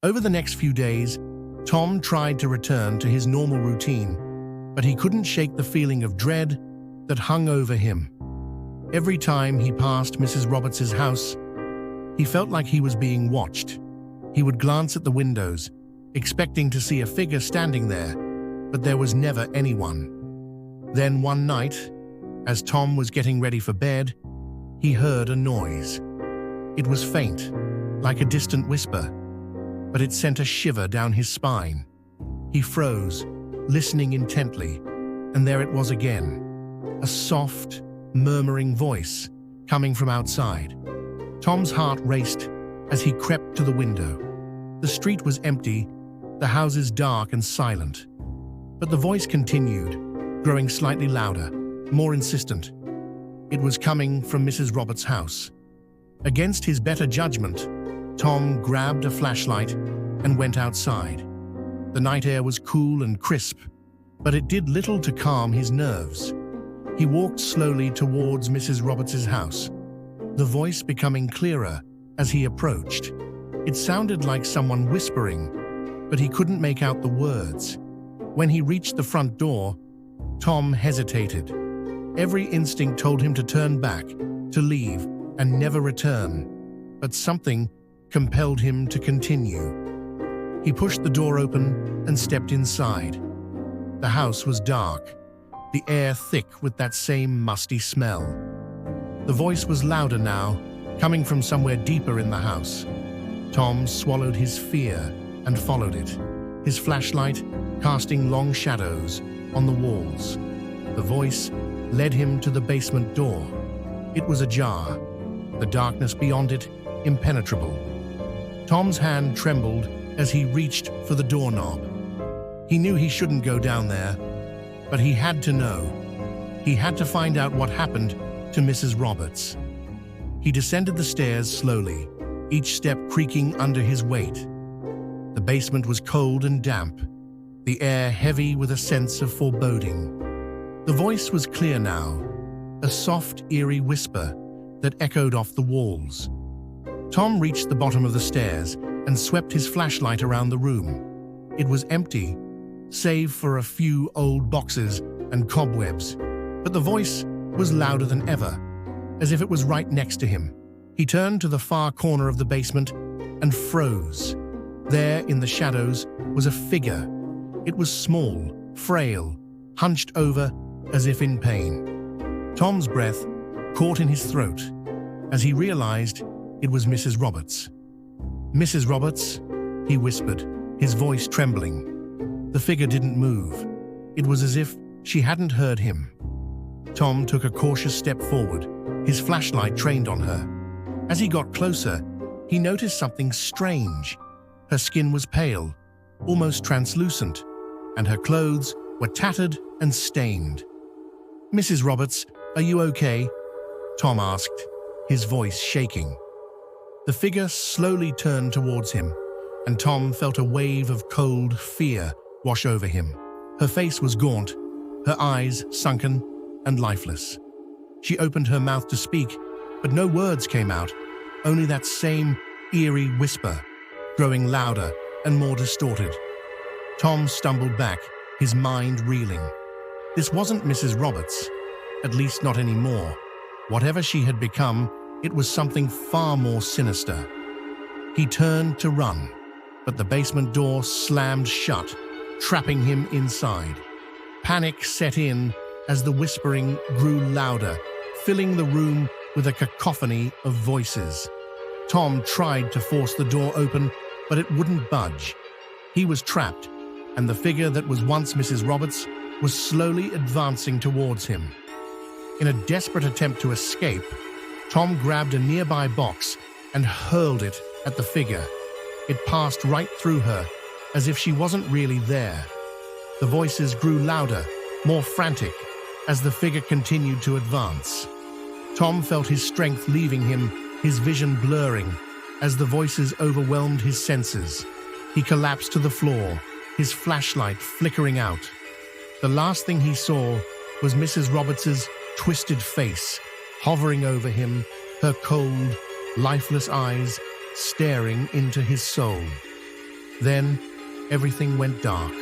Over the next few days, Tom tried to return to his normal routine, but he couldn't shake the feeling of dread that hung over him. Every time he passed Mrs. Roberts' house, he felt like he was being watched. He would glance at the windows, expecting to see a figure standing there, but there was never anyone. Then one night, as Tom was getting ready for bed, he heard a noise. It was faint, like a distant whisper, but it sent a shiver down his spine. He froze, listening intently, and there it was again, a soft, murmuring voice coming from outside. Tom's heart raced as he crept to the window. The street was empty, the houses dark and silent. But the voice continued, growing slightly louder, more insistent. It was coming from Mrs. Roberts' house. Against his better judgment, Tom grabbed a flashlight and went outside. The night air was cool and crisp, but it did little to calm his nerves. He walked slowly towards Mrs. Roberts' house, the voice becoming clearer as he approached. It sounded like someone whispering, but he couldn't make out the words. When he reached the front door, Tom hesitated. Every instinct told him to turn back, to leave, and never return. But something compelled him to continue. He pushed the door open and stepped inside. The house was dark, the air thick with that same musty smell. The voice was louder now, coming from somewhere deeper in the house. Tom swallowed his fear and followed it, his flashlight casting long shadows on the walls. The voice led him to the basement door. It was ajar, the darkness beyond it impenetrable. Tom's hand trembled as he reached for the doorknob. He knew he shouldn't go down there, but he had to know. He had to find out what happened to Mrs. Roberts. He descended the stairs slowly, each step creaking under his weight. The basement was cold and damp, the air heavy with a sense of foreboding. The voice was clear now, a soft, eerie whisper that echoed off the walls. Tom reached the bottom of the stairs and swept his flashlight around the room. It was empty, save for a few old boxes and cobwebs, but the voice was louder than ever, as if it was right next to him. He turned to the far corner of the basement and froze. There, in the shadows, was a figure. It was small, frail, hunched over as if in pain. Tom's breath caught in his throat as he realized it was Mrs. Roberts. "Mrs. Roberts," he whispered, his voice trembling. The figure didn't move. It was as if she hadn't heard him. Tom took a cautious step forward, his flashlight trained on her. As he got closer, he noticed something strange. Her skin was pale, almost translucent, and her clothes were tattered and stained. "Mrs. Roberts, are you okay?" Tom asked, his voice shaking. The figure slowly turned towards him, and Tom felt a wave of cold fear wash over him. Her face was gaunt, her eyes sunken and lifeless. She opened her mouth to speak, but no words came out, only that same eerie whisper, growing louder and more distorted. Tom stumbled back, his mind reeling. This wasn't Mrs. Roberts, at least not anymore. Whatever she had become, it was something far more sinister. He turned to run, but the basement door slammed shut, trapping him inside. Panic set in as the whispering grew louder, filling the room with a cacophony of voices. Tom tried to force the door open, but it wouldn't budge. He was trapped, and the figure that was once Mrs. Roberts was slowly advancing towards him. In a desperate attempt to escape, Tom grabbed a nearby box and hurled it at the figure. It passed right through her, as if she wasn't really there. The voices grew louder, more frantic, as the figure continued to advance. Tom felt his strength leaving him, his vision blurring, as the voices overwhelmed his senses. He collapsed to the floor, his flashlight flickering out. The last thing he saw was Mrs. Roberts's twisted face, hovering over him, her cold, lifeless eyes staring into his soul. Then, everything went dark.